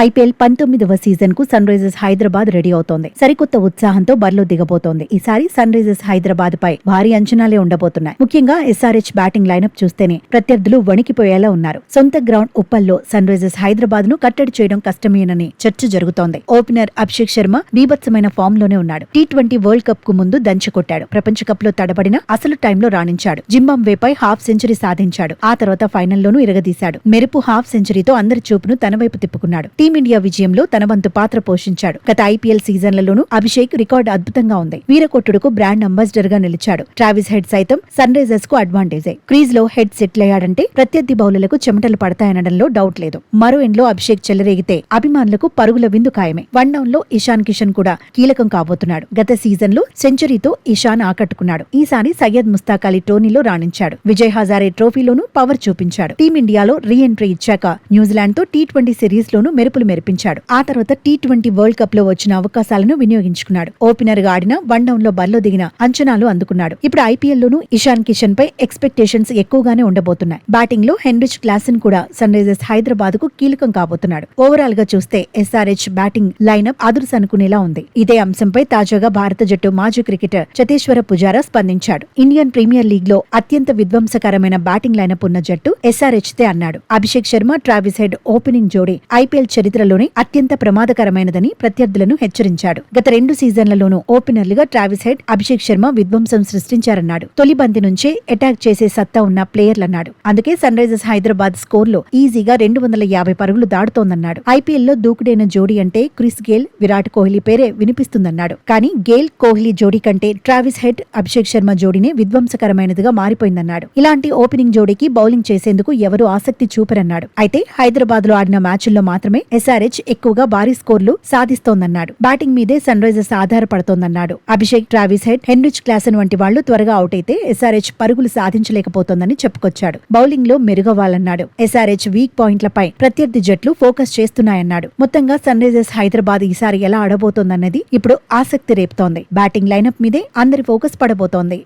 IPL 19వ season కు sun Risers Hyderabad ready అవుతోంది. సరికొత్త ఉత్సాహంతో బరిలో దిగబోతోంది. ఈసారి సన్ రైజర్స్ హైదరాబాద్ పై భారీ అంచనాలే ఉండబోతున్నాయి. ముఖ్యంగా ఎస్ఆర్హెచ్ బ్యాటింగ్ లైనప్ చూస్తేనే ప్రత్యర్థులు వణికిపోయేలా ఉన్నారు. సొంత గ్రౌండ్ ఉప్పల్లో సన్ రైజర్స్ హైదరాబాద్ ను కట్టడి చేయడం కష్టమేనని చర్చ జరుగుతోంది. ఓపెనర్ అభిషేక్ శర్మ బీభత్సమైన ఫామ్ లోనే ఉన్నాడు. టీ20 వరల్డ్ కప్ కు ముందు దంచుకొట్టాడు. ప్రపంచ కప్ లో తడబడిన అసలు టైంలో రాణించాడు. జింబాబ్వేపై హాఫ్ సెంచరీ సాధించాడు. ఆ తర్వాత ఫైనల్లోనూ ఇరగదీశాడు. మెరుపు హాఫ్ సెంచరీతో అందరి చూపును తన వైపు తిప్పుకున్నాడు. టీమిండియా విజయంలో తన వంతు పాత్ర పోషించాడు. గత ఐపీఎల్ సీజన్లలోనూ అభిషేక్ రికార్డు అద్భుతంగా ఉంది. వీరకొట్టుడుకు బ్రాండ్ అంబాసిడర్ గా నిలిచాడు. ట్రావిస్ హెడ్ సైతం సన్ రైజర్స్ కు అడ్వాంటేజే. క్రీజ్ లో హెడ్ సెటిల్ అయ్యాడంటే ప్రత్యర్థి బౌలర్లకు చెమటలు పడతాయనడంలో డౌట్ లేదు. మరో ఎండ్లో అభిషేక్ చెలరేగితే అభిమానులకు పరుగుల విందు ఖాయమే. వన్ డౌన్ లో ఇషాన్ కిషన్ కూడా కీలకం కాబోతున్నాడు. గత సీజన్ లో సెంచరీతో ఇషాన్ ఆకట్టుకున్నాడు. ఈసారి సయ్యద్ ముస్తాక్ అలీ టోర్నీలో రాణించాడు. విజయ్ హజారే ట్రోఫీలోనూ పవర్ చూపించాడు. టీమిండియాలో రీ ఎంట్రీ ఇచ్చాక న్యూజిలాండ్ తో టీ20 సిరీస్ లోనూ మెరుపులు మెరిపించాడు. ఆ తర్వాత టీ20 వరల్డ్ కప్ లో వచ్చిన అవకాశాలను వినియోగించుకున్నాడు. ఓపెనర్ గా ఆడిన వన్ డౌన్ లో బరిలో దిగిన అంచనాలు అందుకున్నాడు. ఇప్పుడు ఐపీఎల్ లోనూ ఇషాన్ కిషన్ పై ఎక్స్పెక్టేషన్స్ ఎక్కువగానే ఉండబోతున్నాయి. బ్యాటింగ్ లో హెన్రిచ్ క్లాసెన్ కూడా సన్ రైజర్స్ హైదరాబాద్ కు కీలకం కాబోతున్నాడు. ఓవరాల్ గా చూస్తే ఎస్ఆర్హెచ్ బ్యాటింగ్ లైనప్ అదుర్స్ అనుకునేలా ఉంది. ఇదే అంశంపై తాజాగా భారత జట్టు మాజీ క్రికెటర్ చతేశ్వర పుజారా స్పందించాడు. ఇండియన్ ప్రీమియర్ లీగ్ లో అత్యంత విధ్వంసకరమైన బ్యాటింగ్ లైనప్ ఉన్న జట్టు ఎస్ఆర్హెచ్ తే అన్నాడు. Abhishek Sharma Travis head opening జోడీ ఐపీఎల్ చరిత్రలోనే అత్యంత ప్రమాదకరమైనదని ప్రత్యర్థులను హెచ్చరించాడు. గత 2 సీజన్లలోనూ ఓపెనర్లుగా ట్రావిస్ హెడ్, అభిషేక్ శర్మ విధ్వంసం సృష్టించారన్నాడు. తొలి బంతి నుంచే అటాక్ చేసే సత్తా ఉన్న ప్లేయర్లన్నాడు. అందుకే సన్ రైజర్స్ హైదరాబాద్ స్కోర్లో ఈజీగా 250 పరుగులు దాడుతోందన్నాడు. ఐపీఎల్ లో దూకుడైన జోడీ అంటే క్రిస్ గేల్, విరాట్ కోహ్లీ పేరే వినిపిస్తుందన్నాడు. కానీ గేల్, కోహ్లీ జోడీ కంటే ట్రావిస్ హెడ్, అభిషేక్ శర్మ జోడీనే విధ్వంసకరమైనదిగా మారిపోయిందన్నాడు. ఇలాంటి ఓపెనింగ్ జోడీకి బౌలింగ్ చేసేందుకు ఎవరూ ఆసక్తి చూపరన్నాడు. అయితే హైదరాబాద్ లో ఆడిన మ్యాచ్ల్లో మాత్రమే ఎస్ఆర్హెచ్ ఎక్కువగా భారీ స్కోర్లు సాధిస్తోందన్నాడు. బ్యాటింగ్ మీదే సన్ రైజర్స్ ఆధారపడుతోందన్నాడు. Abhishek, Travis Head, Heinrich Klaasen వంటి వాళ్లు త్వరగా అవుట్ అయితే ఎస్ఆర్హెచ్ పరుగులు సాధించలేకపోతోందని చెప్పుకొచ్చాడు. బౌలింగ్ లో మెరుగవ్వాలన్నాడు. ఎస్ఆర్హెచ్ వీక్ పాయింట్లపై ప్రత్యర్థి జట్లు ఫోకస్ చేస్తున్నాయన్నాడు. మొత్తంగా సన్ రైజర్స్ హైదరాబాద్ ఈసారి ఎలా ఆడబోతోందన్నది ఇప్పుడు ఆసక్తి రేపుతోంది. బ్యాటింగ్ లైనప్ మీదే అందరి ఫోకస్ పడబోతోంది.